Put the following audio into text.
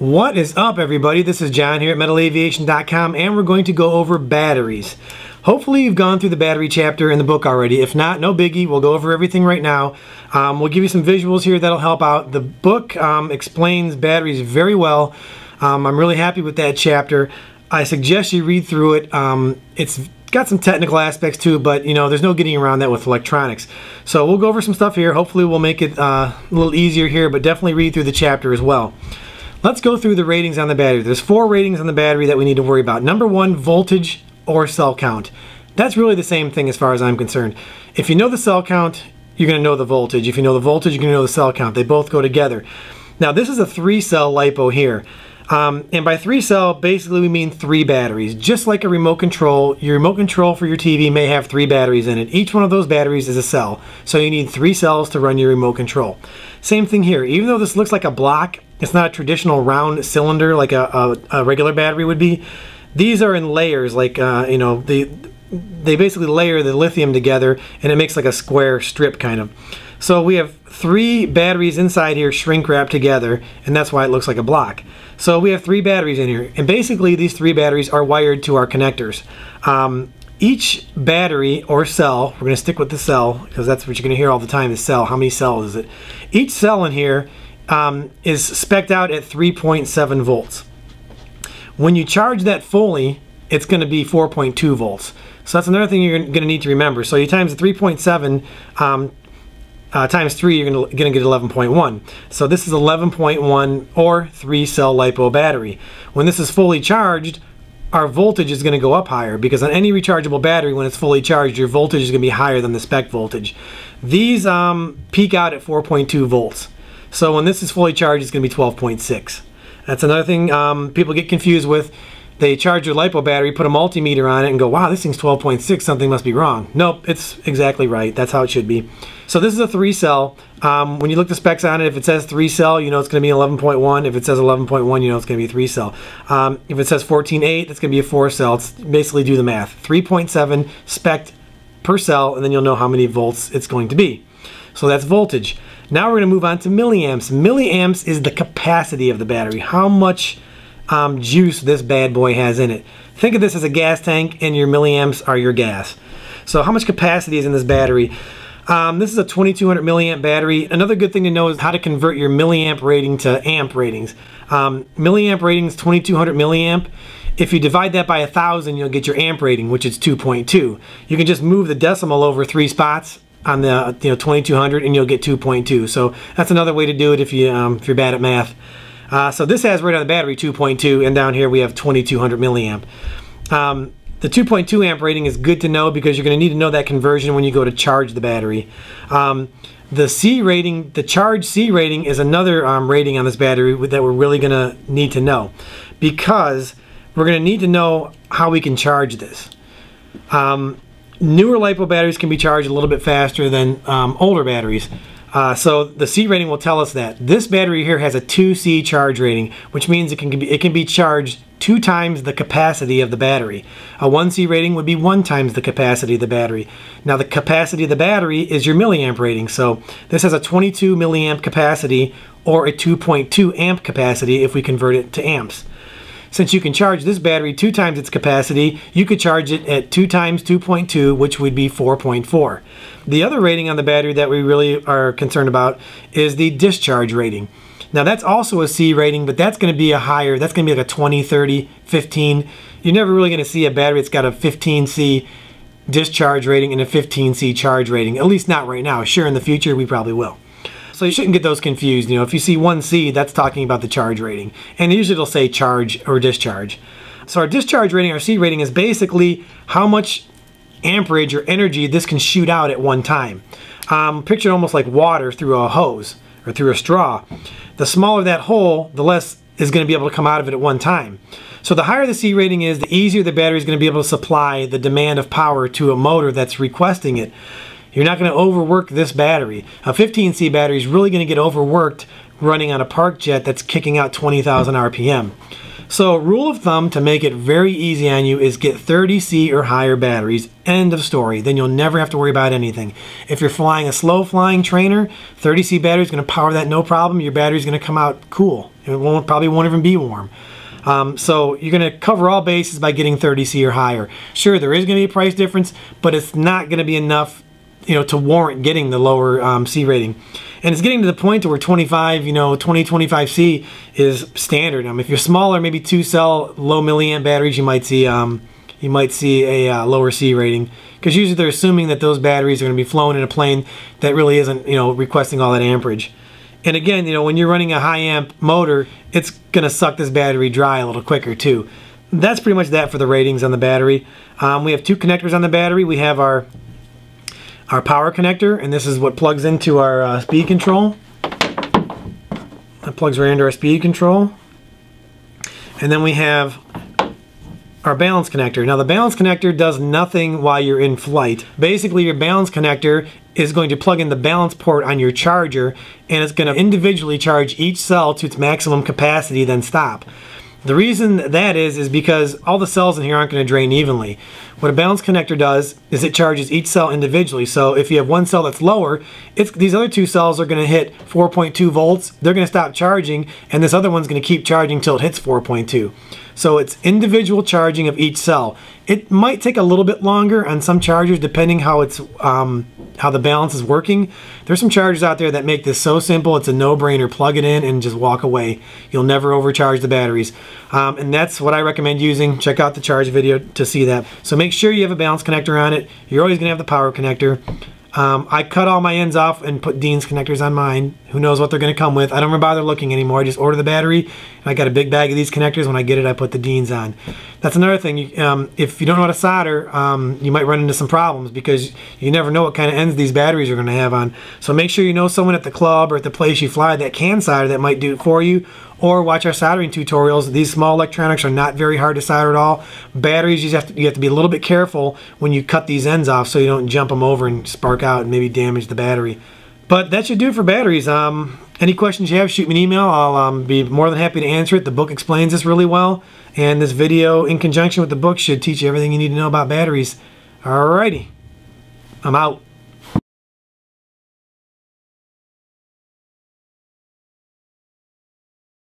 What is up, everybody? This is John here at metalaviation.com, and we're going to go over batteries. Hopefully you've gone through the battery chapter in the book already. If not, no biggie. We'll go over everything right now. We'll give you some visuals here that'll help out. The book explains batteries very well. I'm really happy with that chapter. I suggest you read through it. It's got some technical aspects too, but you know, there's no getting around that with electronics. So we'll go over some stuff here. Hopefully we'll make it a little easier here, but definitely read through the chapter as well. Let's go through the ratings on the battery. There's 4 ratings on the battery that we need to worry about. Number 1, voltage or cell count. That's really the same thing as far as I'm concerned. If you know the cell count, you're going to know the voltage. If you know the voltage, you're going to know the cell count. They both go together. Now this is a 3-cell LiPo here. And by 3-cell, basically we mean 3 batteries. Just like a remote control, your remote control for your TV may have 3 batteries in it. Each one of those batteries is a cell. So you need 3 cells to run your remote control. Same thing here. Even though this looks like a block, it's not a traditional round cylinder like a regular battery would be. These are in layers, like, you know, they basically layer the lithium together and it makes like a square strip kind of. So we have 3 batteries inside here shrink wrapped together, and that's why it looks like a block. So we have 3 batteries in here, and basically these 3 batteries are wired to our connectors. Each battery or cell, we're going to stick with the cell because that's what you're going to hear all the time is cell. How many cells is it? Each cell in here is spec'd out at 3.7 volts. When you charge that fully, it's going to be 4.2 volts. So that's another thing you're going to need to remember. So you times the 3.7 times 3, you're going to get 11.1. So this is 11.1 or 3-cell LiPo battery. When this is fully charged, our voltage is going to go up higher because on any rechargeable battery, when it's fully charged, your voltage is going to be higher than the spec voltage. These peak out at 4.2 volts. So when this is fully charged, it's going to be 12.6. That's another thing people get confused with. They charge your LiPo battery, put a multimeter on it, and go, wow, this thing's 12.6, something must be wrong. Nope, it's exactly right. That's how it should be. So this is a 3-cell. When you look the specs on it, if it says 3-cell, you know it's going to be 11.1. If it says 11.1, you know it's going to be 3-cell. If it says 14.8, that's going to be a 4-cell. It's basically do the math. 3.7 spec per cell, and then you'll know how many volts it's going to be. So that's voltage. Now we're going to move on to milliamps. Milliamps is the capacity of the battery. How much juice this bad boy has in it. Think of this as a gas tank, and your milliamps are your gas. So how much capacity is in this battery? This is a 2200 milliamp battery. Another good thing to know is how to convert your milliamp rating to amp ratings. Milliamp rating is 2200 milliamp. If you divide that by 1000, you'll get your amp rating, which is 2.2. You can just move the decimal over 3 spots on the 2200 and you'll get 2.2. So that's another way to do it if you're bad at math. So this has right on the battery 2.2, and down here we have 2200 milliamp. The 2.2 amp rating is good to know because you're going to need to know that conversion when you go to charge the battery. The C rating, the charge C rating, is another rating on this battery that we're really going to need to know because we're going to need to know how we can charge this. Newer LiPo batteries can be charged a little bit faster than older batteries. So the C rating will tell us that. This battery here has a 2C charge rating, which means it can be charged 2 times the capacity of the battery. A 1C rating would be 1 times the capacity of the battery. Now the capacity of the battery is your milliamp rating. So this has a 22 milliamp capacity or a 2.2 amp capacity if we convert it to amps. Since you can charge this battery 2 times its capacity, you could charge it at 2 times 2.2, which would be 4.4. The other rating on the battery that we really are concerned about is the discharge rating. Now that's also a C rating, but that's going to be a higher, that's going to be like a 20, 30, 15. You're never really going to see a battery that's got a 15C discharge rating and a 15C charge rating, at least not right now. Sure, in the future we probably will. So you shouldn't get those confused. You know, if you see 1C, that's talking about the charge rating. And usually it'll say charge or discharge. So our discharge rating, our C rating, is basically how much amperage or energy this can shoot out at one time. Picture it almost like water through a hose or through a straw. The smaller that hole, the less is going to be able to come out of it at one time. So the higher the C rating is, the easier the battery is going to be able to supply the demand of power to a motor that's requesting it. You're not going to overwork this battery. A 15C battery is really going to get overworked running on a park jet that's kicking out 20,000 RPM. So rule of thumb to make it very easy on you is get 30C or higher batteries. End of story. Then you'll never have to worry about anything. If you're flying a slow flying trainer, 30C battery is going to power that no problem. Your battery is going to come out cool. It probably won't even be warm. So you're going to cover all bases by getting 30C or higher. Sure, there is going to be a price difference, but it's not going to be enough, you know, to warrant getting the lower C rating. And it's getting to the point where 25, you know, 25C is standard. If you're smaller, maybe 2-cell low milliamp batteries, you might see a lower C rating, because usually they're assuming that those batteries are going to be flown in a plane that really isn't, you know, requesting all that amperage. And again, you know, when you're running a high amp motor, it's going to suck this battery dry a little quicker too. That's pretty much that for the ratings on the battery. We have 2 connectors on the battery. We have our power connector, and this is what plugs into our speed control. That plugs right into our speed control. And then we have our balance connector. Now the balance connector does nothing while you're in flight. Basically, your balance connector is going to plug in the balance port on your charger, and it's going to individually charge each cell to its maximum capacity, then stop. The reason that is because all the cells in here aren't going to drain evenly. What a balance connector does is it charges each cell individually. So if you have one cell that's lower, these other 2 cells are going to hit 4.2 volts. They're going to stop charging, and this other one's going to keep charging until it hits 4.2. So it's individual charging of each cell. It might take a little bit longer on some chargers depending how the balance is working. There's some chargers out there that make this so simple, it's a no-brainer. Plug it in and just walk away. You'll never overcharge the batteries. And that's what I recommend using. Check out the charge video to see that. So make sure you have a balance connector on it. You're always going to have the power connector. I cut all my ends off and put Dean's connectors on mine. Who knows what they're going to come with. I don't even bother looking anymore. I just order the battery, and I got a big bag of these connectors. When I get it, I put the Dean's on. That's another thing. If you don't know how to solder, you might run into some problems, because you never know what kind of ends these batteries are going to have on. So make sure you know someone at the club or at the place you fly that can solder, that might do it for you. Or watch our soldering tutorials. These small electronics are not very hard to solder at all. Batteries, you have to be a little bit careful when you cut these ends off so you don't jump them over and spark out and maybe damage the battery. But that should do it for batteries. Any questions you have, shoot me an email. I'll be more than happy to answer it. The book explains this really well, and this video in conjunction with the book should teach you everything you need to know about batteries. Alrighty, I'm out.